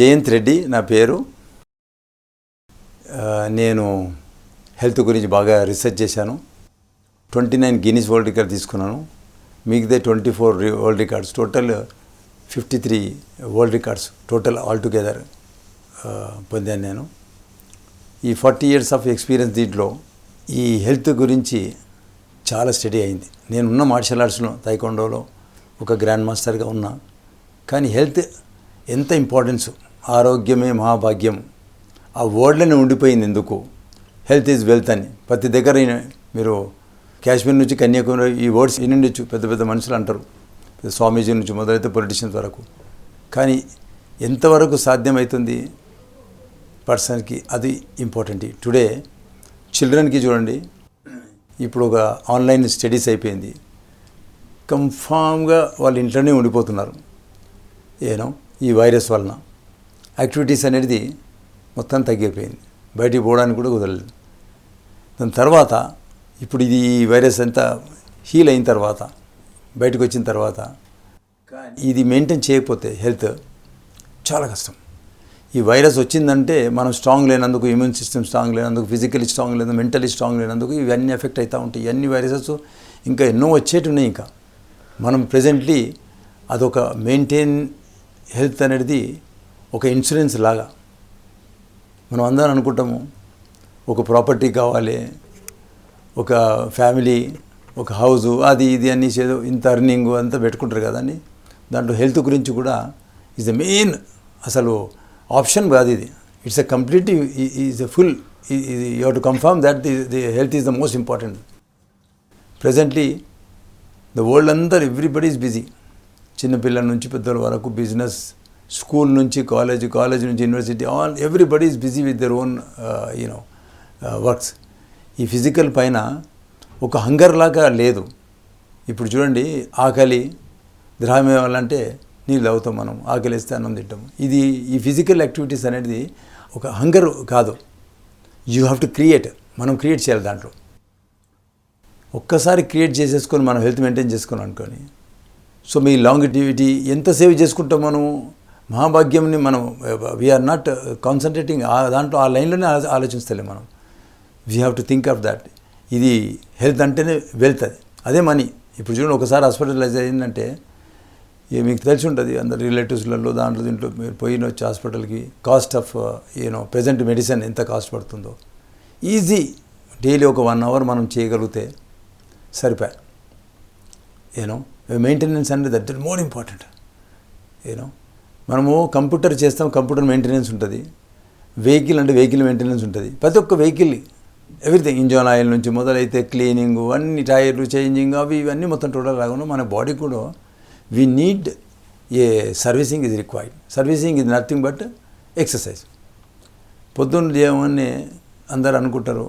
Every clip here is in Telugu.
జయంత్ రెడ్డి నా పేరు. నేను హెల్త్ గురించి బాగా రీసెర్చ్ చేశాను. 29 గిన్నీస్ వరల్డ్ రికార్డ్ తీసుకున్నాను. మిగతా 24 world records, total 53 world records total altogether పొందాను నేను. ఈ 40 years ఆఫ్ ఎక్స్పీరియన్స్ దీంట్లో ఈ హెల్త్ గురించి చాలా స్టడీ అయింది. నేనున్న మార్షల్ ఆర్ట్స్లో తైకొండోలో ఒక గ్రాండ్ మాస్టర్గా ఉన్నా. కానీ హెల్త్ ఎంత ఇంపార్టెన్స్, ఆరోగ్యమే మహాభాగ్యం ఆ వర్డ్లోనే ఉండిపోయింది. ఎందుకు హెల్త్ ఈజ్ వెల్త్ అని ప్రతి దగ్గర మీరు కాశ్మీర్ నుంచి కన్యాకుమారి ఈ వర్డ్స్ వినుండొచ్చు. పెద్ద పెద్ద మనుషులు అంటారు, స్వామీజీ నుంచి మొదలైతే పొలిటీషియన్స్ వరకు. కానీ ఎంతవరకు సాధ్యమవుతుంది పర్సన్కి, అది ఇంపార్టెంట్. టుడే చిల్డ్రన్కి చూడండి, ఇప్పుడు ఒక ఆన్లైన్ స్టడీస్ అయిపోయింది. కన్ఫామ్గా వాళ్ళు ఇంట్లోనే ఉండిపోతున్నారు. ఈ వైరస్ వలన యాక్టివిటీస్ అనేది మొత్తం తగ్గిపోయింది. బయటికి పోవడానికి కూడా కుదరలేదు. దాని తర్వాత ఇప్పుడు ఇది ఈ వైరస్ అంతా హీల్ అయిన తర్వాత, బయటకు వచ్చిన తర్వాత ఇది మెయింటైన్ చేయకపోతే హెల్త్ చాలా కష్టం. ఈ వైరస్ వచ్చిందంటే మనం స్ట్రాంగ్ లేనందుకు, ఇమ్యూన్ సిస్టమ్ స్ట్రాంగ్ లేనందుకు, ఫిజికలీ స్ట్రాంగ్ లేనందుకు, మెంటలీ స్ట్రాంగ్ లేనందుకు ఇవన్నీ ఎఫెక్ట్ అవుతూ ఉంటాయి. ఇవన్నీ వైరసెస్ ఇంకా ఎన్నో వచ్చేటి ఉన్నాయి. ఇంకా మనం ప్రెజెంట్లీ అదొక మెయింటైన్ హెల్త్ అనేది ఒక ఇన్సూరెన్స్ లాగా. మనం అందరం అనుకుంటాము ఒక ప్రాపర్టీ కావాలి, ఒక ఫ్యామిలీ, ఒక హౌజు, అది ఇది అన్నీ ఏదో ఇంత అర్నింగ్ అంతా పెట్టుకుంటారు కదా అని. దాంట్లో హెల్త్ గురించి కూడా ఈజ్ ద మెయిన్, అసలు ఆప్షన్ కాదు ఇది. It's a complete, is a full, you have to confirm that the health is the most important. Presently the world అంతా ఎవ్రీబడి ఈజ్ బిజీ. చిన్నపిల్లల నుంచి పెద్దల వరకు బిజినెస్, స్కూల్ నుంచి కాలేజ్, కాలేజ్ నుంచి university, all everybody is busy with their own works. ఈ ఫిజికల్ పైన ఒక హంగర్ లాగా లేదు. ఇప్పుడు చూడండి, ఆకలి ద్రాహం ఇవ్వాలంటే నీళ్ళు తాగుతాం మనం, ఆకలి వేస్తే అన్నం తింటాం. ఇది ఈ ఫిజికల్ యాక్టివిటీస్ అనేది ఒక హంగర్ కాదు. యూ హ్యావ్ టు క్రియేట్, మనం క్రియేట్ చేయాలి. దాంట్లో ఒక్కసారి క్రియేట్ చేసేసుకొని మనం హెల్త్ మెయింటైన్ చేసుకొని అనుకొని, సో మీ లాంగిటివిటీ ఎంత సేవ్ చేసుకుంటాం మనం, మహాభాగ్యంని మనం వీఆర్ నాట్ కాన్సన్ట్రేటింగ్ దాంట్లో, ఆ లైన్లోనే ఆలోచిస్తలే మనం. We have to think of that. ఇది హెల్త్ అంటేనే వెల్త్. అదే మనీ. ఇప్పుడు చూడండి, ఒకసారి హాస్పిటలైజ్ అయిందంటే మీకు తెలిసి ఉంటుంది, అందరు రిలేటివ్స్లలో దాంట్లో దీంట్లో మీరు పోయిన వచ్చి హాస్పిటల్కి కాస్ట్ ఆఫ్ ప్రెజెంట్ మెడిసిన్ ఎంత కాస్ట్ పడుతుందో. ఈజీ డైలీ ఒక 1 hour మనం చేయగలిగితే సరిపోయా. మెయింటెనెన్స్ అనేది దట్ ఇస్ మోర్ ఇంపార్టెంట్. మనము కంప్యూటర్ చేస్తాం, కంప్యూటర్ మెయింటెనెన్స్ ఉంటుంది. వెహికల్ అంటే వెహికల్ మెయింటెనెన్స్ ఉంటుంది. ప్రతి ఒక్క వెహికల్ ఎవ్రీథింగ్, ఇంజన్ ఆయిల్ నుంచి మొదలైతే క్లీనింగ్, అన్ని టైర్లు చేంజింగ్, అవి ఇవన్నీ మొత్తం టోటల్ రాకుండా మన బాడీ కూడా we need a servicing is required. Servicing is nothing but exercise. పొద్దున్న చేయమని అందరు అనుకుంటారు,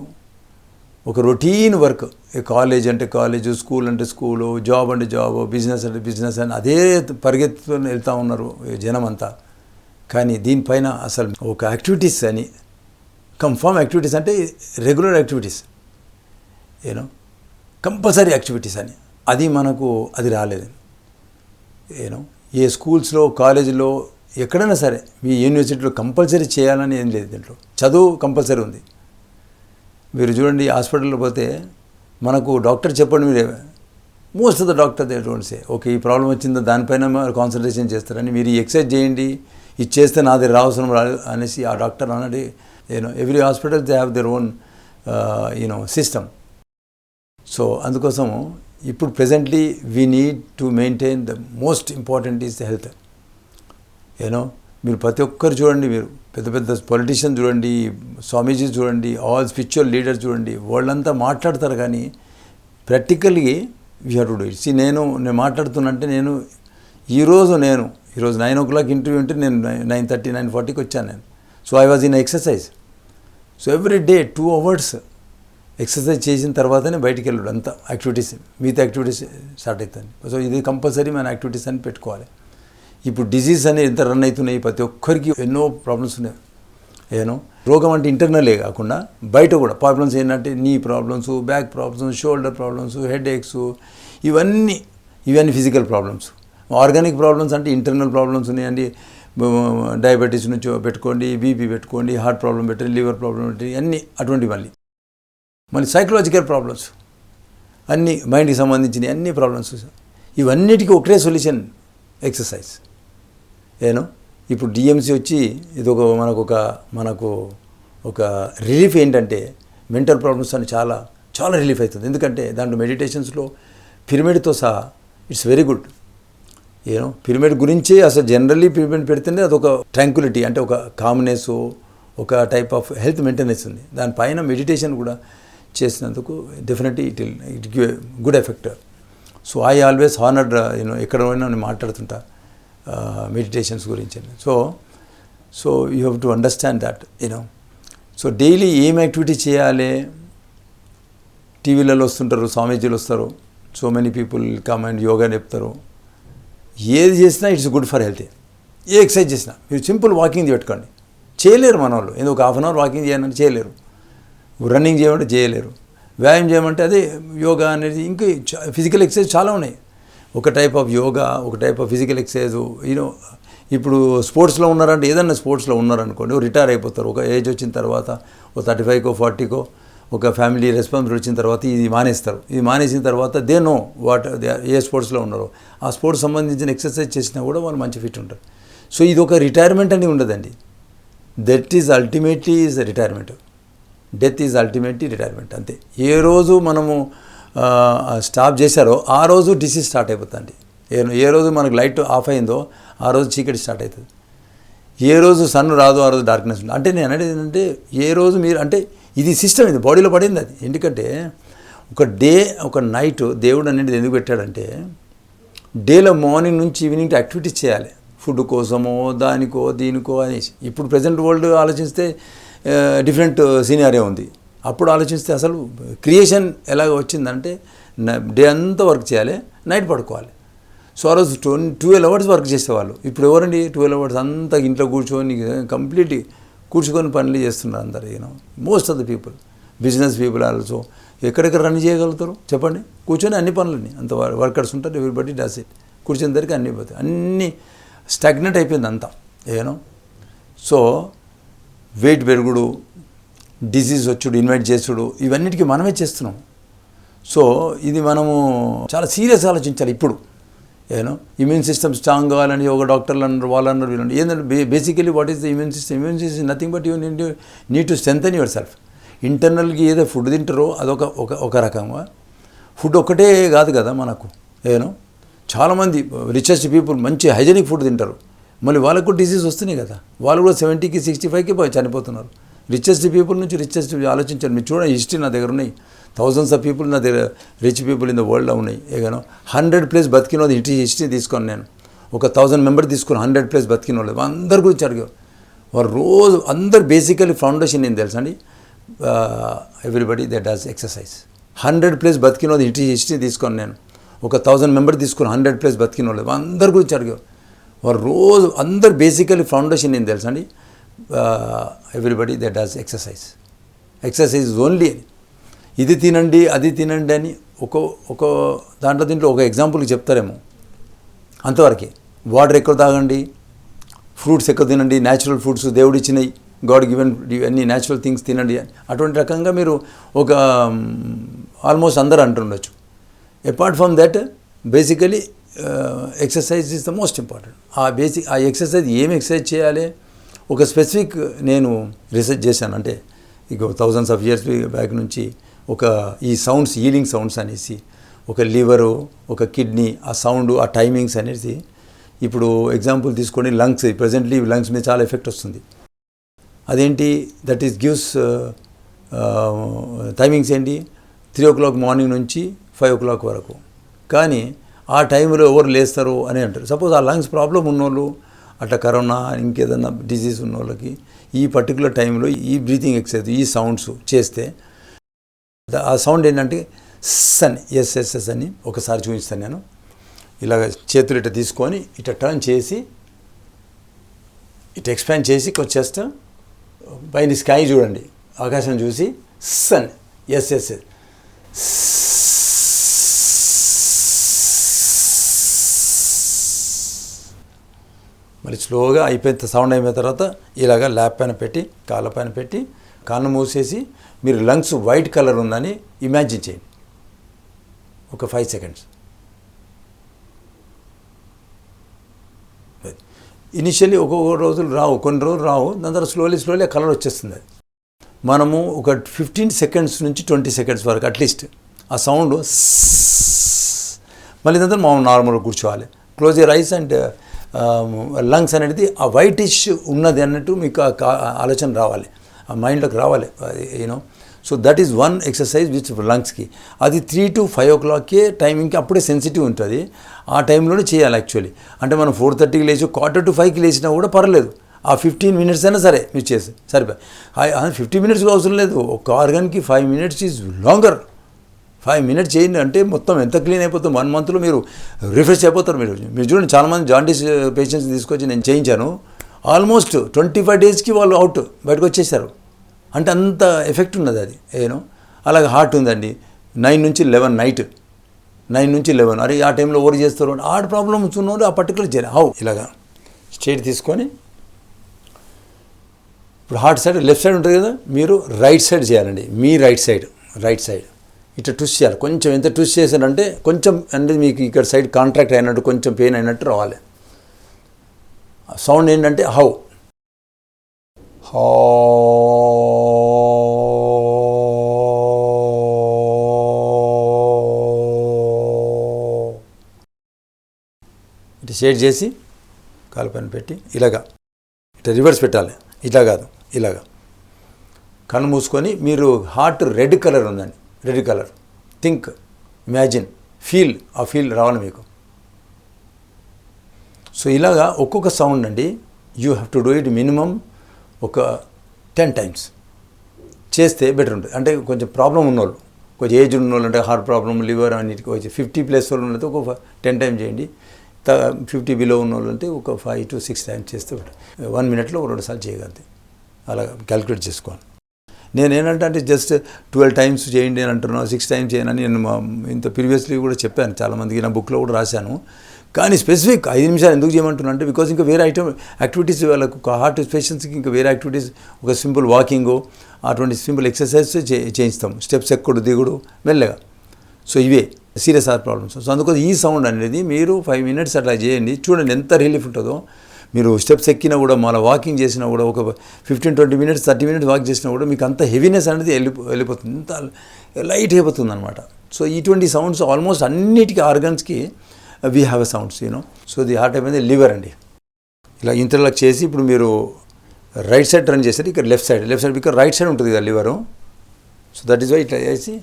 ఒక రొటీన్ వర్క్. కాలేజ్ అంటే కాలేజ్, స్కూల్ అంటే స్కూలు, జాబ్ అంటే జాబ్, బిజినెస్ అంటే బిజినెస్ అని అదే పరిగెత్తుకొని వెళ్తూ ఉన్నారు జనం అంతా. కానీ దీనిపైన అసలు ఒక యాక్టివిటీస్ అని, కన్ఫర్మ్ యాక్టివిటీస్ అంటే రెగ్యులర్ యాక్టివిటీస్, కంపల్సరీ యాక్టివిటీస్ అని, అది మనకు అది రాలేదు. ఏ స్కూల్స్లో, కాలేజీలో, ఎక్కడైనా సరే, మీ యూనివర్సిటీలో కంపల్సరీ చేయాలని ఏం లేదు. దీంట్లో చదువు కంపల్సరీ ఉంది. మీరు చూడండి, హాస్పిటల్లో పోతే మనకు డాక్టర్ చెప్పండి, మీరు most of the doctor they don't say okay ఈ ప్రాబ్లం వచ్చిందో దానిపైన కాన్సన్ట్రేషన్ చేస్తారని, మీరు ఎక్సర్సైజ్ చేయండి, ఇది చేస్తే నాది అవసరం రాదు అనేసి ఆ డాక్టర్ అన్నది. Every hospital they have their own system. So అందుకోసము ఇప్పుడు presently we need to maintain the most important is the health. మీరు ప్రతి ఒక్కరు చూడండి, మీరు పెద్ద పెద్ద పొలిటీషియన్స్ చూడండి, స్వామీజీ చూడండి, ఆల్ స్పిరిచువల్ లీడర్స్ చూడండి, వాళ్ళంతా మాట్లాడతారు. కానీ practically we have to do it. నేను మాట్లాడుతున్నంటే ఈరోజు 9 o'clock ఇంటర్వ్యూ ఉంటే నేను 9:30, 9:40కి వచ్చాను నేను. So I was in exercise. So every day 2 hours exercise చేసిన తర్వాతనే బయటికి వెళ్ళాడు. అంతా యాక్టివిటీస్, మిగతా యాక్టివిటీస్ స్టార్ట్ అవుతుంది. సో ఇది కంపల్సరీ మన యాక్టివిటీస్ అని పెట్టుకోవాలి. ఇప్పుడు డిజీజ్ అనేది ఎంత రన్ అవుతున్నాయి, ప్రతి ఒక్కరికి ఎన్నో ప్రాబ్లమ్స్ ఉన్నాయి. రోగం అంటే ఇంటర్నలే కాకుండా బయట కూడా ప్రాబ్లమ్స్ ఏంటంటే knee problems, back problems, shoulder problems, headaches, ఇవన్నీ ఫిజికల్ ప్రాబ్లమ్స్. ఆర్గానిక్ ప్రాబ్లమ్స్ అంటే ఇంటర్నల్ ప్రాబ్లమ్స్ ఉన్నాయండి. డయాబెటీస్ నుంచి పెట్టుకోండి, బీపీ పెట్టుకోండి, హార్ట్ ప్రాబ్లం పెట్టండి, లివర్ ప్రాబ్లం పెట్టండి, అన్నీ అటువంటి మళ్ళీ సైకలాజికల్ ప్రాబ్లమ్స్ అన్నీ, మైండ్కి సంబంధించిన అన్ని ప్రాబ్లమ్స్, ఇవన్నిటికీ ఒకటే సొల్యూషన్ ఎక్సర్సైజ్. ఇప్పుడు డిఎంసీ వచ్చి ఇది మనకు ఒక రిలీఫ్ ఏంటంటే మెంటల్ ప్రాబ్లమ్స్ అని చాలా రిలీఫ్ అవుతుంది. ఎందుకంటే దాంట్లో మెడిటేషన్స్లో పిరమిడ్తో సహా ఇట్స్ వెరీ గుడ్. పిరమిడ్ గురించే అసలు జనరల్లీ పిరమిడ్ పెడితేనే అదొక ట్రాంక్యులిటీ, అంటే ఒక కామ్నెస్, ఒక టైప్ ఆఫ్ హెల్త్ మెయింటెనెన్స్ ఉంది. దానిపైన మెడిటేషన్ కూడా చేసినందుకు definitely it give a good effect. So I always honoured ఎక్కడ పోయినా నేను మాట్లాడుతుంటా మెడిటేషన్స్ గురించి. So you have to understand that. So daily ఏం యాక్టివిటీ చేయాలి, టీవీలలో వస్తుంటారు, స్వామీజీలు వస్తారు, so many people come and yoga చెప్తారు. ఏది చేసినా it's good for health. A exercise చేసినా మీరు సింపుల్ వాకింగ్ పెట్టుకోండి, చేయలేరు మన వాళ్ళు. ఎందుకు ఒక 1/2 అవర్ వాకింగ్ చేయాలంటే చేయలేరు, రన్నింగ్ చేయమంటే చేయలేరు, వ్యాయామం చేయమంటే అదే యోగా అనేది. ఇంకా ఫిజికల్ ఎక్సర్సైజ్ చాలా ఉన్నాయి. ఒక టైప్ ఆఫ్ యోగా, ఒక టైప్ ఆఫ్ ఫిజికల్ ఎక్సర్సైజ్. ఇప్పుడు స్పోర్ట్స్లో ఉన్నారంటే, ఏదన్నా స్పోర్ట్స్లో ఉన్నారనుకోండి, రిటైర్ అయిపోతారు ఒక ఏజ్ వచ్చిన తర్వాత, ఓ 35కో 40కో ఒక ఫ్యామిలీ రెస్పాన్సిబిలిటీ వచ్చిన తర్వాత ఇది మానేస్తారు. ఇది మానేసిన తర్వాత దే నో వాట్ ఏ స్పోర్ట్స్లో ఉన్నారో ఆ స్పోర్ట్స్ సంబంధించిన ఎక్సర్సైజ్ చేసినా కూడా వాళ్ళు మంచి ఫిట్ ఉంటారు. సో ఇది ఒక రిటైర్మెంట్ అని ఉండదండి. That is ultimately is retirement. Death is ultimately retirement, అంతే. ఏ రోజు మనము స్టాప్ చేశారో ఆ రోజు డిసీజ్ స్టార్ట్ అయిపోతుంది. ఏ రోజు మనకు లైట్ ఆఫ్ అయిందో ఆ రోజు చీకటి స్టార్ట్ అవుతుంది. ఏ రోజు సన్ రాదో ఆ రోజు డార్క్నెస్ ఉంటుంది. అంటే నేను అనేది ఏంటంటే, ఏ రోజు మీరు అంటే ఇది సిస్టమ్, ఇది బాడీలో పడింది అది. ఎందుకంటే ఒక డే ఒక నైట్ దేవుడు అనేది ఎందుకు పెట్టాడంటే, డేలో మార్నింగ్ నుంచి ఈవినింగ్ యాక్టివిటీస్ చేయాలి, ఫుడ్ కోసమో దానికో దీనికో అనేసి. ఇప్పుడు ప్రజెంట్ వరల్డ్ ఆలోచిస్తే డిఫరెంట్ సీనియరే ఉంది. అప్పుడు ఆలోచిస్తే అసలు క్రియేషన్ ఎలాగ వచ్చిందంటే, డే అంతా వర్క్ చేయాలి, నైట్ పడుకోవాలి. సో ఆ రోజు 12 అవర్స్ వర్క్ చేసేవాళ్ళు. ఇప్పుడు ఎవరండి 12 అవర్స్ అంతా ఇంట్లో కూర్చొని కంప్లీట్లీ కూర్చుకొని పనులు చేస్తున్నారు అందరు. Most of the people, business people also ఎక్కడెక్కడ రన్ చేయగలుగుతారు చెప్పండి? కూర్చొని అన్ని పనులని అంత వర్కర్స్ ఉంటారు, ఎవ్రీబడి డస్ ఇట్. కూర్చొని దగ్గరికి అన్నీ పోతాయి, అన్నీ స్టాగ్నెట్ అయిపోయింది అంతా. సో వెయిట్ పెరుగుడు, డిసీజ్ వచ్చుడు, ఇన్వైట్ చేసుడు, ఇవన్నిటికీ మనమే చేస్తున్నాం. సో ఇది మనము చాలా సీరియస్ ఆలోచించాలి. ఇప్పుడు ఇమ్యూన్ సిస్టమ్ స్ట్రాంగ్ కావాలని ఒక డాక్టర్లు అన్నారు, వాళ్ళు అన్నారు, వీళ్ళు ఏంటంటే basically what is the immune system? Immune system nothing but you need to strengthen your self. ఇంటర్నల్గా ఏదో ఫుడ్ తింటారో అదొక ఒక రకంగా. ఫుడ్ ఒక్కటే కాదు కదా మనకు. చాలామంది రిచెస్ట్ పీపుల్ మంచి హైజెనిక్ ఫుడ్ తింటారు, మళ్ళీ వాళ్ళకు డిసీజ్ వస్తున్నాయి కదా. వాళ్ళు కూడా 70కి 65కి చనిపోతున్నారు. రిచెస్ట్ పీపుల్ నుంచి రిచెస్ట్ ఆలోచించారు. మీరు చూడండి, హిస్టరీ నా దగ్గర ఉన్నాయి. థౌజండ్స్ ఆఫ్ పీపుల్ నా దగ్గర రిచ్ పీపుల్ ఇన్ ద వరల్డ్లో ఉన్నాయి. 100+ బతికిన వాళ్ళు హిస్టరీ తీసుకొని నేను ఒక 1000 మెంబర్ తీసుకుని 100+ బతికిన వాళ్ళు అందరి గురించి అడిగారు. వారు రోజు అందరు బేసికలీ ఫౌండేషన్ ఏం తెలుసా అండి? Everybody that does exercise. 100+ బతికిన వాళ్ళు హిస్టరీ తీసుకొని నేను ఒక 1000 మెంబర్ తీసుకుని 100+ బతికిన వాళ్ళు అందరి గురించి అడిగారు. వారు రోజు అందరు బేసికలీ ఫౌండేషన్ ఏం తెలుసా అండి? Everybody that does exercise. Exercise only ఇది తినండి అది తినండి అని ఒక దీంట్లో ఒక ఎగ్జాంపుల్కి చెప్తారేమో, అంతవరకే. వాటర్ ఎక్కువ తాగండి, ఫ్రూట్స్ ఎక్కువ తినండి, న్యాచురల్ ఫ్రూట్స్ దేవుడు ఇచ్చినాయి, గాడ్ గివెన్ అన్ని న్యాచురల్ థింగ్స్ తినండి అని. అటువంటి రకంగా మీరు ఒక ఆల్మోస్ట్ అందరూ అంటుండొచ్చు. Apart from that basically exercise is the most important. ఆ ఎక్సర్సైజ్ ఏం ఎక్సర్సైజ్ చేయాలి ఒక స్పెసిఫిక్ నేను రీసెర్చ్ చేశాను. అంటే ఇక థౌజండ్స్ ఆఫ్ ఇయర్స్ బ్యాక్ నుంచి ఈ సౌండ్స్, హీలింగ్ సౌండ్స్ అనేసి, ఒక లివరు, ఒక కిడ్నీ, ఆ సౌండ్, ఆ టైమింగ్స్ అనేసి. ఇప్పుడు ఎగ్జాంపుల్ తీసుకొని లంగ్స్, ప్రజెంట్లీ లంగ్స్ మీద చాలా ఎఫెక్ట్ వస్తుంది. అదేంటి? దట్ ఈస్ గివ్స్ టైమింగ్స్ ఏంటి? 3 o'clock మార్నింగ్ నుంచి 5 o'clock వరకు. కానీ ఆ టైంలో ఎవరు లేస్తారు అని అంటారు. సపోజ్ ఆ లంగ్స్ ప్రాబ్లం ఉన్నోళ్ళు, అట్లా కరోనా ఇంకేదన్నా డిసీజ్ ఉన్న వాళ్ళకి ఈ పర్టికులర్ టైంలో ఈ బ్రీతింగ్ ఎక్సర్సైజ్, ఈ సౌండ్స్ చేస్తే ఆ సౌండ్ ఏంటంటే సన్ ఎస్ఎస్ఎస్ అని ఒకసారి చూపిస్తాను నేను. ఇలాగ చేతులు ఇట్లా తీసుకొని ఇట్లా టర్న్ చేసి ఇట్లా ఎక్స్పాండ్ చేసి కొంచెం పైన స్కై చూడండి, ఆకాశం చూసి సన్ ఎస్ఎస్ఎస్. మళ్ళీ స్లోగా అయిపోయిన సౌండ్ అయిపోయిన తర్వాత ఇలాగ ల్యాప్ పైన పెట్టి కాళ్ళ పైన పెట్టి కన్ను మూసేసి మీరు లంగ్స్ వైట్ కలర్ ఉందని ఇమాజిన్ చేయండి ఒక 5 సెకండ్స్. ఇనిషియల్లీ ఒక్కొక్క రోజులు రావు, కొన్ని రోజులు రావు, దాని తర్వాత స్లోలీ కలర్ వచ్చేస్తుంది. అది మనము ఒక 15 సెకండ్స్ నుంచి 20 సెకండ్స్ వరకు అట్లీస్ట్ ఆ సౌండ్ మళ్ళీ దాని తర్వాత మనం నార్మల్గా కూర్చోవాలి. Close your eyes and lungs అనేది ఆ వైటిష్ ఉన్నది అన్నట్టు మీకు ఆలోచన రావాలి, ఆ మైండ్లోకి రావాలి. You know so that is one exercise which లంగ్స్కి. అది 3 to 5 o'clock టైమింగ్కి అప్పుడే సెన్సిటివ్ ఉంటుంది, ఆ టైంలోనే చేయాలి యాక్చువల్లీ. అంటే మనం 4:30కి లేచి 4:45కి లేచినా కూడా పర్లేదు, ఆ 15 minutes అయినా సరే మీరు చేసి సరిపోయి. 50 minutes అవసరం లేదు, ఒక ఆర్గన్కి 5 minutes ఈజ్ లాంగర్. 5 minutes చేయండి అంటే మొత్తం ఎంత క్లీన్ అయిపోతుంది. 1 monthలో మీరు రిఫ్రెష్ అయిపోతారు. మీరు చూడండి, చాలామంది జాండీస్ పేషెంట్స్ తీసుకొచ్చి నేను చేయించాను, ఆల్మోస్ట్ 25 daysకి వాళ్ళు అవుట్ బయటకు వచ్చేసారు. అంటే అంత ఎఫెక్ట్ ఉన్నది అది. అలాగే హార్ట్ ఉందండి, 9 నుంచి 11 నైట్, 9 నుంచి 11 అరే ఆ టైంలో ఓవర్ చేస్తారు, హార్ట్ ప్రాబ్లమ్స్ ఉన్నవాళ్ళు ఆ పర్టికులర్ హౌ ఇలాగా స్ట్రైట్ తీసుకొని ఇప్పుడు హార్ట్ సైడ్ లెఫ్ట్ సైడ్ ఉంటుంది కదా, మీరు రైట్ సైడ్ చేయాలండి. మీ రైట్ సైడ్ ఇట్లా ట్విస్ట్ చేయాలి. కొంచెం ఎంత ట్విస్ట్ చేశారంటే కొంచెం అంటే మీకు ఇక్కడ సైడ్ కాంట్రాక్ట్ అయినట్టు కొంచెం పెయిన్ అయినట్టు రావాలి. సౌండ్ ఏంటంటే హౌ ఇట్లా షేడ్ చేసి కాలు పైన పెట్టి ఇలాగా ఇట్లా రివర్స్ పెట్టాలి. ఇట్లా కాదు, ఇలాగా కన్ను మూసుకొని మీరు హార్ట్ రెడ్ కలర్ ఉందండి, red colour think, imagine, feel, ఆ ఫీల్ రావాలి మీకు. సో ఇలాగా ఒక్కొక్క సౌండ్ అండి you have to do it minimum ఒక 10 times చేస్తే బెటర్ ఉంటుంది. అంటే కొంచెం ప్రాబ్లం ఉన్నోళ్ళు, కొంచెం ఏజ్ ఉన్నోళ్ళు, అంటే హార్ట్ ప్రాబ్లమ్, లివర్ అన్నిటికీ వచ్చి 50+ వాళ్ళు ఉన్నట్టు ఒక 10 times చేయండి. 50 బిలో ఉన్న వాళ్ళు అంటే ఒక 5 to 6 times చేస్తే 1 minute 2 సార్లు చేయగలిగితే అలా క్యాలిక్యులేట్ చేసుకోవాలి. నేనేంటంటే అంటే జస్ట్ 12 times చేయండి అని అంటున్నాను, 6 times చేయనని నేను ఇంత ప్రీవియస్లీ కూడా చెప్పాను చాలామందికి, నా బుక్లో కూడా రాశాను. కానీ స్పెసిఫిక్ 5 నిమిషాలు ఎందుకు చేయమంటున్నాను అంటే బికాజ్ ఇంకా వేరే యాక్టివిటీస్ వాళ్ళకు హార్ట్ పేషెంట్స్కి ఇంకా వేరే యాక్టివిటీస్, ఒక సింపుల్ వాకింగు, అటువంటి సింపుల్ ఎక్సర్సైజ్ చేయిస్తాం, స్టెప్స్ ఎక్కుడు దిగుడు మెల్లగా. సో ఇవే సీరియస్ హార్ట్ ప్రాబ్లమ్స్. సో అందుకోసం ఈ సౌండ్ అనేది మీరు 5 minutes అట్లా చేయండి, చూడండి ఎంత రిలీఫ్ ఉంటుందో. మీరు స్టెప్స్ ఎక్కినా కూడా, మళ్ళీ వాకింగ్ చేసినా కూడా, ఒక 15-20 minutes 30 minutes వాక్ చేసినా కూడా మీకు అంత హెవీనెస్ అనేది వెళ్ళిపోతుంది, అంత లైట్ అయిపోతుంది అనమాట. సో ఇటువంటి సౌండ్స్ ఆల్మోస్ట్ అన్నిటికీ ఆర్గన్స్కి we have a sounds so the heart అయిపోయింది లివర్ అండి. ఇలా ఇంటర్లాక్ చేసి ఇప్పుడు మీరు రైట్ సైడ్ టర్న్ చేస్తారు, ఇక్కడ లెఫ్ట్ సైడ్ ఇక్కడ రైట్ సైడ్ ఉంటుంది కదా liver. So that is why ఇట్లా చేసి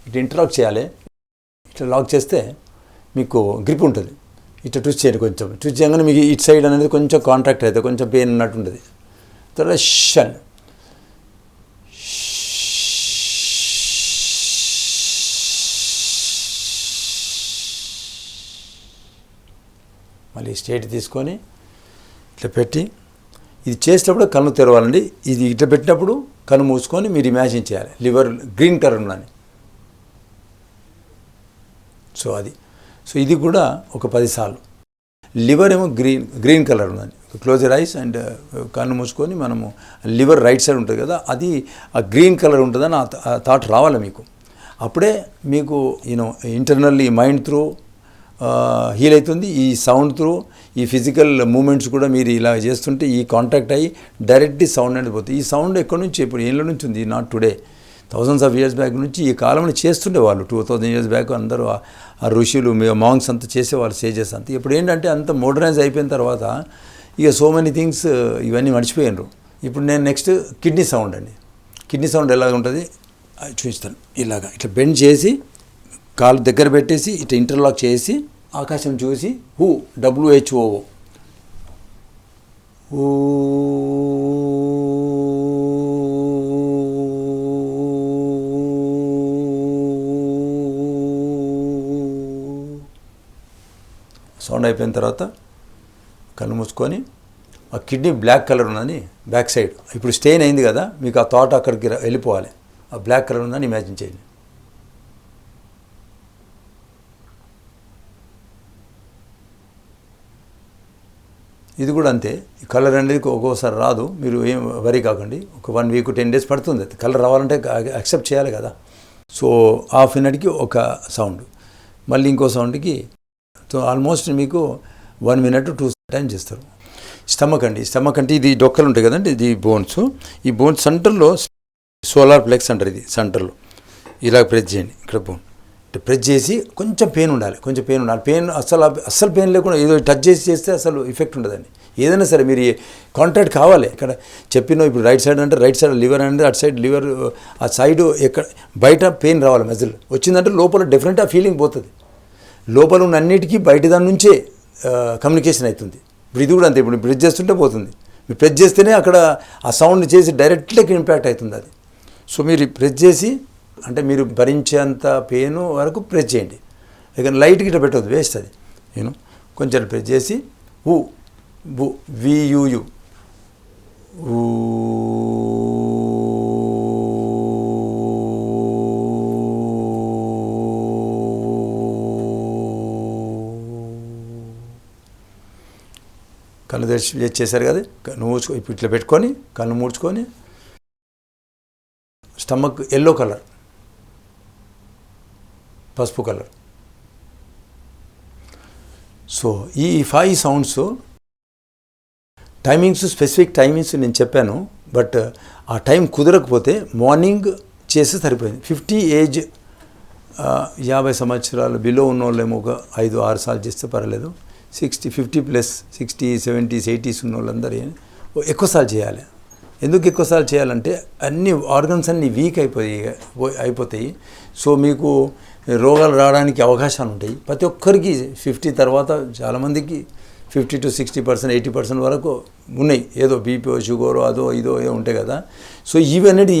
ఇట్లా ఇంటర్లాక్ చేయాలి. ఇట్లా లాక్ చేస్తే మీకు గ్రిప్ ఉంటుంది. ఇట్లా ట్విస్ట్ చేయండి, కొంచెం ట్విస్ట్ చేయగానే మీకు ఇటు సైడ్ అనేది కొంచెం కాంట్రాక్ట్ అవుతుంది, కొంచెం పెయిన్ ఉన్నట్టు ఉంటుంది. తర్వాత షన్ మళ్ళీ స్ట్రైట్ తీసుకొని ఇట్లా పెట్టి ఇది చేసేటప్పుడు కన్ను తెరవాలండి. ఇది ఇట్లా పెట్టినప్పుడు కన్ను మూసుకొని మీరు ఇమాజిన్ చేయాలి లివర్ గ్రీన్ కలర్ ఉందని. సో ఇది కూడా ఒక 10 సార్లు. లివర్ ఏమో గ్రీన్ కలర్ ఉందని, క్లోజ్ యువర్ ఐస్ అండ్ కన్ను మూసుకొని మనము లివర్ రైట్ సైడ్ ఉంటుంది కదా, అది ఆ గ్రీన్ కలర్ ఉంటుందని ఆ థాట్ రావాలి మీకు. అప్పుడే మీకు ఇంటర్నల్లీ మైండ్ త్రూ హీల్ అవుతుంది, ఈ సౌండ్ త్రూ, ఈ ఫిజికల్ మూమెంట్స్ కూడా మీరు ఇలా చేస్తుంటే ఈ కాంటాక్ట్ అయ్యి డైరెక్ట్లీ సౌండ్ అనేది పోతుంది. ఈ సౌండ్ ఎక్కడి నుంచి, ఇప్పుడు ఏళ్ళ నుంచి ఉంది, not today, thousands of years back నుంచి ఈ కాలంలో చేస్తుండే వాళ్ళు. 2000 years బ్యాక్ అందరూ ఆ ఋషులు, మాంగ్స్ అంతా చేసేవాళ్ళు, సేజెస్ అంతా. ఇప్పుడు ఏంటంటే అంత మోడర్నైజ్ అయిపోయిన తర్వాత ఇక సో మెనీ థింగ్స్ ఇవన్నీ మర్చిపోయినారు. ఇప్పుడు నేను నెక్స్ట్ కిడ్నీ సౌండ్ అండి. కిడ్నీ సౌండ్ ఎలాగ ఉంటుంది చూపిస్తాను. ఇలాగా ఇట్లా బెండ్ చేసి కాలు దగ్గర పెట్టేసి ఇట్లా ఇంటర్లాక్ చేసి ఆకాశం చూసి WHO సౌండ్ అయిపోయిన తర్వాత కళ్ళు మూసుకొని ఆ కిడ్నీ బ్లాక్ కలర్ ఉందని బ్యాక్ సైడ్ ఇప్పుడు స్టెయిన్ అయింది కదా, మీకు ఆ థాట్ అక్కడికి వెళ్ళిపోవాలి. ఆ బ్లాక్ కలర్ ఉందని ఇమాజిన్ చేయండి. ఇది కూడా అంతే. కలర్ అనేది ఒక్కోసారి రాదు, మీరు ఏం వరీ కాకండి. ఒక 1 వీక్ 10 డేస్ పడుతుంది. కలర్ రావాలంటే యాక్సెప్ట్ చేయాలి కదా. సో హాఫ్ మినిట్కి ఒక సౌండ్, మళ్ళీ ఇంకో సౌండ్కి. సో ఆల్మోస్ట్ మీకు 1 మినిట్ 2 టైమ్స్ చేస్తారు. స్టమక్ అండి, స్టమక్ అంటే ఇది డొక్కలు ఉంటాయి కదండి, ఇది బోన్స్. ఈ బోన్స్ సెంటర్లో సోలార్ ప్లెక్స్ అంటారు. ఇది సెంటర్లో ఇలా ప్రెస్ చేయండి. ఇక్కడ బోన్ ప్రెస్ చేసి కొంచెం పెయిన్ ఉండాలి, పెయిన్ అస్సలు పెయిన్ లేకుండా ఏదో టచ్ చేస్తే అసలు ఎఫెక్ట్ ఉండదండి. ఏదైనా సరే మీరు కాంటాక్ట్ కావాలి. ఇక్కడ చెప్పిన ఇప్పుడు రైట్ సైడ్ అంటే రైట్ సైడ్ లివర్ అంటే అటు సైడ్ లివర్, ఆ సైడ్ ఎక్కడ బయట పెయిన్ రావాలి. మజిల్ వచ్చిందంటే లోపల డెఫినెట్ ఆ ఫీలింగ్ పోతుంది. లోపల ఉన్న అన్నిటికీ బయట దాని నుంచే కమ్యూనికేషన్ అవుతుంది. ఇప్పుడు ఇది కూడా అంతే. ఇప్పుడు ప్రెస్ చేస్తుంటే పోతుంది. మీరు ప్రెస్ చేస్తేనే అక్కడ ఆ సౌండ్ చేసి డైరెక్ట్గా ఇంపాక్ట్ అవుతుంది అది. సో మీరు ప్రెస్ చేసి అంటే మీరు భరించేంత పెయిన్ వరకు ప్రెస్ చేయండి. ఇక లైట్గా ఇట్లా పెట్టవద్దు, వేస్ట్ అది. కొంచెం ప్రెస్ చేసి VUU కళ్ళు తెరిచి చేశారు కదా. మూడ్చుకో, ఇప్పుడు ఇట్లా పెట్టుకొని కళ్ళు మూడ్చుకొని స్టమక్ ఎల్లో కలర్, పసుపు కలర్. సో ఈ 5 సౌండ్స్ టైమింగ్స్, స్పెసిఫిక్ టైమింగ్స్ నేను చెప్పాను. బట్ ఆ టైం కుదరకపోతే మార్నింగ్ చేస్తే సరిపోయింది. 50 ఏజ్ 50 సంవత్సరాలు బిలో ఉన్న వాళ్ళేమో ఒక 5-6 సార్లు చేస్తే పర్వాలేదు. 50+ 60, 70s, 80s ఉన్న వాళ్ళందరూ ఎక్కువసార్లు చేయాలి. ఎందుకు ఎక్కువసార్లు చేయాలంటే అన్ని ఆర్గన్స్ అన్నీ వీక్ అయిపోతాయి. సో మీకు రోగాలు రావడానికి అవకాశాలు ఉంటాయి. ప్రతి ఒక్కరికి 50 తర్వాత చాలామందికి 50 to 60%, 80% వరకు ఉన్నాయి. ఏదో బీపీ, షుగర్, అదో ఇదో ఉంటాయి కదా. సో ఇవన్నీ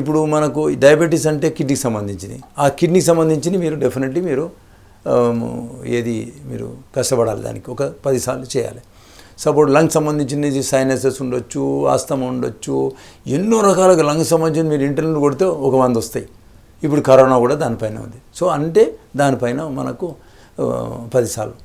ఇప్పుడు మనకు డయాబెటీస్ అంటే కిడ్నీకి సంబంధించింది. ఆ కిడ్నీకి సంబంధించి మీరు డెఫినెట్లీ మీరు మీరు కష్టపడాలి. దానికి ఒక 10 సార్లు చేయాలి. సపోర్ట్ లంగ్స్ సంబంధించినది సైనసెస్ ఉండొచ్చు, ఆస్తమా ఉండొచ్చు, ఎన్నో రకాలుగా లంగ్స్ సంబంధించిన మీరు ఇంటర్నల్ కొడితే ఒక 100 వస్తాయి. ఇప్పుడు కరోనా కూడా దానిపైన ఉంది. సో అంటే దానిపైన మనకు 10 సార్లు.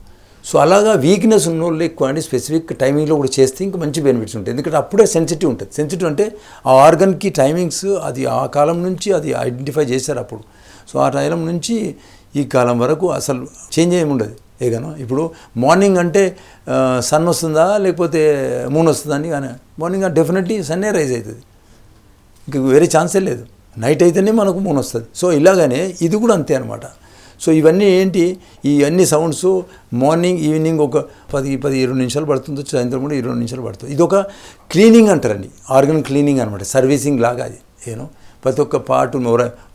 సో అలాగా వీక్నెస్ ఉన్న వాళ్ళు ఎక్కువ అండి స్పెసిఫిక్ టైమింగ్లో కూడా చేస్తే ఇంకా మంచి బెనిఫిట్స్ ఉంటాయి. ఎందుకంటే అప్పుడే సెన్సిటివ్ ఉంటుంది. సెన్సిటివ్ అంటే ఆ ఆర్గన్కి టైమింగ్స్ అది ఆ కాలం నుంచి అది ఐడెంటిఫై చేశారు అప్పుడు. సో ఆ టైం నుంచి ఈ కాలం వరకు అసలు చేంజ్ ఏమి ఉండదు. ఏగానో ఇప్పుడు మార్నింగ్ అంటే సన్ వస్తుందా లేకపోతే మూన్ వస్తుందా అని, కానీ మార్నింగ్ డెఫినెట్లీ సన్నే రైజ్ అవుతుంది. ఇంక వేరే ఛాన్సే లేదు. నైట్ అయితేనే మనకు మూన్ వస్తుంది. సో ఇలాగనే ఇది కూడా అంతే అనమాట. సో ఇవన్నీ ఏంటి, ఈ అన్ని సౌండ్స్ మార్నింగ్ ఈవినింగ్ ఒక 10-20 నిమిషాలు పడుతుంది. సాయంత్రం కూడా 20 నిమిషాలు పడుతుంది. ఇది ఒక క్లీనింగ్ అంటారండి, ఆర్గన్ క్లీనింగ్ అనమాట, సర్వీసింగ్ లాగా అది. ప్రతి ఒక్క పార్ట్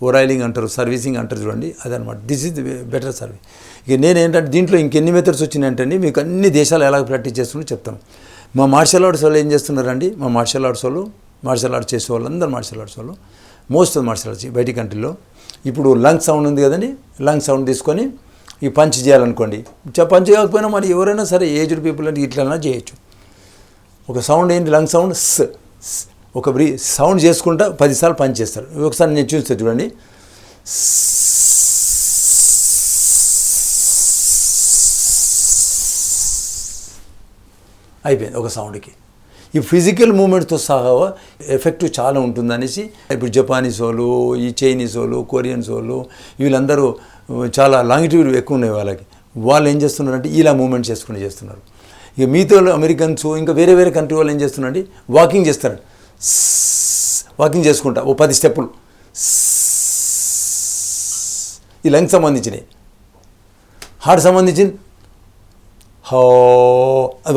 ఓరాయిలింగ్ అంటారు, సర్వీసింగ్ అంటారు చూడండి, అదనమాట. This is better service. ఇక నేనేంటంటే దీంట్లో ఇంకెన్ని మెథడ్స్ వచ్చినాయంటే మీకు అన్ని దేశాలు ఎలా ప్రాక్టీస్ చేస్తున్నారో చెప్తాను. మా మార్షల్ ఆర్ట్స్ వాళ్ళు ఏం చేస్తున్నారండి, మా మార్షల్ ఆర్ట్స్ వాళ్ళు, మార్షల్ ఆర్ట్స్ చేసే వాళ్ళు అందరూ మార్షల్ ఆర్ట్స్ వాళ్ళు, మోస్ట్ ఆఫ్ మార్షల్ ఆర్ట్స్ బయటి కంట్రీలో. ఇప్పుడు లంగ్ సౌండ్ ఉంది కదండి, లంగ్ సౌండ్ తీసుకొని ఈ పంచ్ చేయాలనుకోండి, పంచ్ కాకపోయినా మరి ఎవరైనా సరే ఏజ్డ్ పీపుల్ అంటే ఇట్లన్నా చేయొచ్చు. ఒక సౌండ్ ఏంటి, లంగ్ సౌండ్ ఒక సౌండ్ చేసుకుంటా 10 సార్లు పంచ్ చేస్తారు. ఒకసారి నేను చూస్తే చూడండి. అయిపోయింది ఒక సౌండ్కి. ఈ ఫిజికల్ మూమెంట్తో సహా ఎఫెక్ట్ చాలా ఉంటుందనేసి ఇప్పుడు జపానీస్ వాళ్ళు, ఈ చైనీస్ వాళ్ళు, కొరియన్స్ వాళ్ళు వీళ్ళందరూ చాలా లాంగిట్యూడ్ ఎక్కువ ఉన్నాయి వాళ్ళకి. వాళ్ళు ఏం చేస్తున్నారంటే ఇలా మూమెంట్ చేసుకుని చేస్తున్నారు. ఇక మిగతా అమెరికన్స్ ఇంకా వేరే వేరే కంట్రీ వాళ్ళు ఏం చేస్తున్నారంటే వాకింగ్ చేస్తారు. వాకింగ్ చేసుకుంటా ఓ 10 స్టెప్పులు ఈ లంగ్ సంబంధించినవి. హార్ట్ సంబంధించింది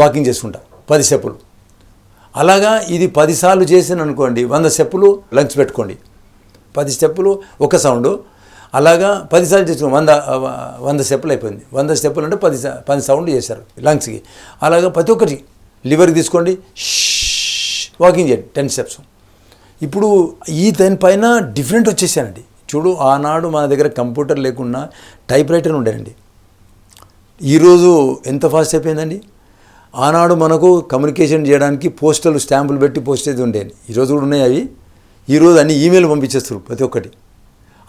వాకింగ్ చేసుకుంటా 10 స్టెప్పులు. అలాగా ఇది 10 సార్లు చేసాను అనుకోండి, 100 స్టెప్పులు లంగ్స్ పెట్టుకోండి. 10 స్టెప్పులు ఒక సౌండ్. అలాగా 10 సార్లు చేసుకుని 100 స్టెప్పులు అయిపోయింది. 100 స్టెప్పులు అంటే 10 సౌండ్ చేశారు లంగ్స్కి. అలాగా ప్రతి ఒక్కటి లివర్కి తీసుకోండి, వాకింగ్ చేయండి 10 స్టెప్స్. ఇప్పుడు ఈ దానిపైన డిఫరెంట్ వచ్చేసానండి. చూడు, ఆనాడు మన దగ్గర కంప్యూటర్ లేకుండా టైప్ రైటర్ ఉండేనండి. ఈరోజు ఎంత ఫాస్ట్ అయిపోయిందండి. ఆనాడు మనకు కమ్యూనికేషన్ చేయడానికి పోస్టల్ స్టాంపులు పెట్టి పోస్టేజ్ ఉండేది. ఈరోజు కూడా ఉన్నాయి అవి. ఈరోజు అన్ని ఈమెయిల్ పంపించేస్తారు ప్రతి ఒక్కటి.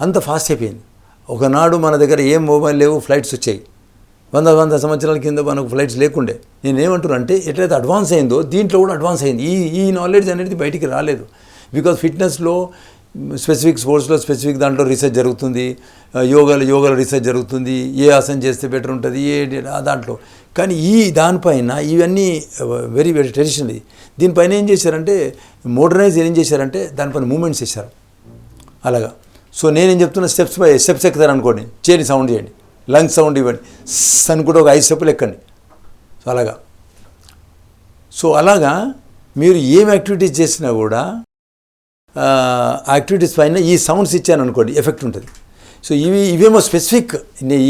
అంత ఫాస్ట్ అయిపోయింది. ఒకనాడు మన దగ్గర ఏం మొబైల్ లేవు, ఫ్లైట్స్ వచ్చాయి. 100 సంవత్సరాల కింద మనకు ఫ్లైట్స్ లేకుండే. నేనేమంటున్నా అంటే ఎట్లయితే అడ్వాన్స్ అయిందో దీంట్లో కూడా అడ్వాన్స్ అయింది. ఈ నాలెడ్జ్ అనేది బయటికి రాలేదు. బికాజ్ ఫిట్నెస్లో స్పెసిఫిక్ స్పోర్ట్స్లో స్పెసిఫిక్ దాంట్లో రీసెర్చ్ జరుగుతుంది, యోగాలో రీసెర్చ్ జరుగుతుంది, ఏ ఆసనం చేస్తే బెటర్ ఉంటుంది దాంట్లో. కానీ దానిపైన ఇవన్నీ వెరీ వెరీ ట్రెడిషనల్. దీనిపైన ఏం చేశారంటే మోడర్నైజ్ ఏం చేశారంటే దానిపైన మూమెంట్స్ చేశారు అలాగా. సో నేనేం చెప్తున్నా స్టెప్స్ ఎక్కుతారు అనుకోండి, చేయండి, సౌండ్ చేయండి, లంగ్స్ సౌండ్ ఇవ్వండి, అని కూడా ఒక 5 స్టెప్పులు ఎక్కండి. సో అలాగా మీరు ఏం యాక్టివిటీస్ చేసినా కూడా యాక్టివిటీస్ పైన ఈ సౌండ్స్ ఇచ్చాను అనుకోండి ఎఫెక్ట్ ఉంటుంది. సో ఇవేమో స్పెసిఫిక్,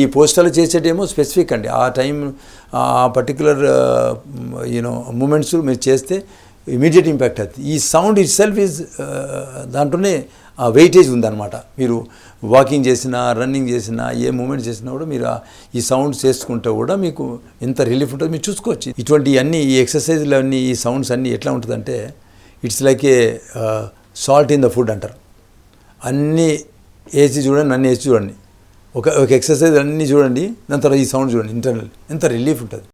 ఈ పోస్టర్లు చేసేటేమో స్పెసిఫిక్ అండి. ఆ టైం ఆ పర్టికులర్ మూమెంట్స్ మీరు చేస్తే ఇమీడియట్ ఇంపాక్ట్ అవుతుంది. ఈ సౌండ్ ఇట్ సెల్ఫ్ ఈజ్ దాంట్లోనే ఆ వెయిటేజ్ ఉందన్నమాట. మీరు వాకింగ్ చేసినా, రన్నింగ్ చేసినా, ఏ మూమెంట్ చేసినా కూడా మీరు ఈ సౌండ్స్ చేసుకుంటే కూడా మీకు ఎంత రిలీఫ్ ఉంటుందో మీరు చూసుకోవచ్చు. ఇటువంటి అన్ని ఈ ఎక్సర్సైజ్లు అన్నీ ఈ సౌండ్స్ అన్నీ ఎట్లా ఉంటుందంటే it's like A salt in the food అంటారు. అన్నీ వేసి చూడండి, అన్నీ వేసి చూడండి, ఒక ఎక్సర్సైజ్ అన్నీ చూడండి, దాని తర్వాత ఈ సౌండ్ చూడండి, ఇంటర్నల్ ఎంత రిలీఫ్ ఉంటుంది.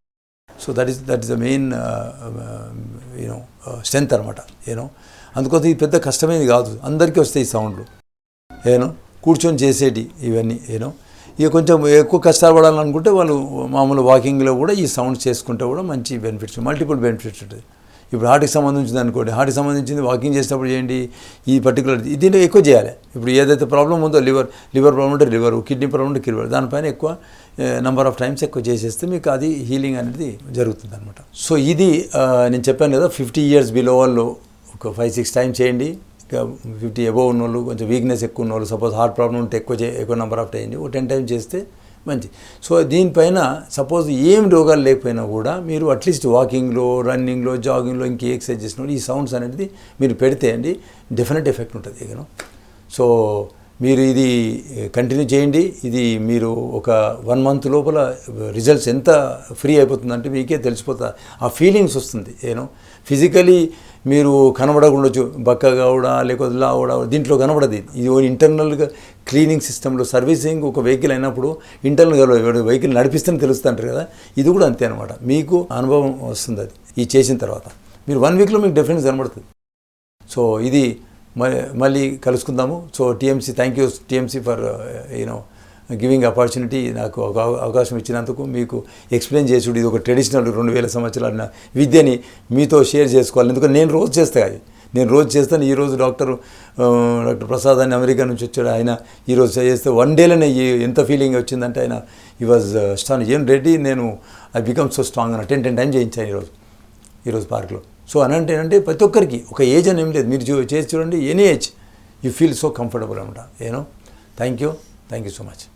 So that is the main strength అనమాట. అందుకోసం ఇది పెద్ద కష్టమైనది కాదు, అందరికీ వస్తాయి ఈ సౌండ్లు. కూర్చొని చేసేటి ఇవన్నీ. ఇక కొంచెం ఎక్కువ కష్టపడాలనుకుంటే వాళ్ళు మామూలు వాకింగ్లో కూడా ఈ సౌండ్స్ చేసుకుంటే కూడా మంచి బెనిఫిట్స్, మల్టిపుల్ బెనిఫిట్స్ ఉంటుంది. ఇప్పుడు హార్ట్కి సంబంధించింది అనుకోండి, హార్ట్కి సంబంధించింది వాకింగ్ చేసినప్పుడు చేయండి. ఈ పర్టికులర్ దీంట్లో ఎక్కువ చేయాలి. ఇప్పుడు ఏదైతే ప్రాబ్లం ఉందో లివర్ ప్రాబ్లం ఉంటే లివర్, కిడ్నీ ప్రాబ్లం ఉంటే కిడ్నీ, దానిపైన ఎక్కువ నెంబర్ ఆఫ్ టైమ్స్ ఎక్కువ చేసేస్తే మీకు అది హీలింగ్ అనేది జరుగుతుంది అనమాట. సో ఇది నేను చెప్పాను కదా, 50 years బిలో వాళ్ళు ఒక 5-6 times చేయండి. ఇక 50 above ఉన్న వాళ్ళు, కొంచెం వీక్నెస్ ఎక్కువ ఉన్న వాళ్ళు, సపోజ్ హార్ట్ ప్రాబ్లం ఉంటే ఎక్కువ నెంబర్ ఆఫ్ చేయండి. 10 times చేస్తే మంచి. సో దీనిపైన సపోజ్ ఏం రోగాలు లేకపోయినా కూడా మీరు అట్లీస్ట్ వాకింగ్లో, రన్నింగ్లో, జాగింగ్లో, ఇంకే ఎక్సర్సైజ్ చేసినప్పుడు ఈ సౌండ్స్ అనేది మీరు పెడితే అండి డెఫినెట్ ఎఫెక్ట్ ఉంటుంది. సో మీరు ఇది కంటిన్యూ చేయండి. ఇది మీరు ఒక 1 month లోపల రిజల్ట్స్ ఎంత ఫ్రీ అయిపోతుందంటే మీకే తెలిసిపోతుంది. ఆ ఫీలింగ్స్ వస్తుంది. ఫిజికలీ మీరు కనబడకుండొచ్చు, బక్కగా కూడా లేకపోతే లా కూడా, దీంట్లో కనబడదు. ఇది ఇంటర్నల్గా క్లీనింగ్ సిస్టంలో సర్వీసింగ్ ఒక వెహికల్ అయినప్పుడు ఇంటర్నల్గా వెహికల్ నడిపిస్తేనే తెలుస్తుంటారు కదా, ఇది కూడా అంతే అనమాట. మీకు అనుభవం వస్తుంది అది ఈ చేసిన తర్వాత. మీరు 1 weekలో మీకు డిఫరెన్స్ కనబడుతుంది. సో ఇది మళ్ళీ కలుసుకుందాము. So TMC, thank you TMC for giving opportunity. నాకు అవకాశం ఇచ్చినందుకు, మీకు ఎక్స్ప్లెయిన్ చేసుడు. ఇది ఒక ట్రెడిషనల్ 2000 సంవత్సరాల విద్యని మీతో షేర్ చేసుకోవాలి. ఎందుకంటే నేను రోజు చేస్తాను. ఈరోజు డాక్టర్ ప్రసాద్ అని అమెరికా నుంచి వచ్చాడు. ఆయన ఈరోజు చేస్తే 1 dayలోనే ఎంత ఫీలింగ్ వచ్చిందంటే ఆయన ఈ వాజ్ స్ట్రాంగ్. ఏం రెడీ, నేను ఐ బికమ్ సో స్ట్రాంగ్ అని 10 times చేయించాను ఈరోజు పార్క్లో. సో అంటే ప్రతి ఒక్కరికి ఒక ఏజ్ అని ఏం లేదు, మీరు చేసి చూడండి, any age you feel so comfortable అనమాట. Thank you so much.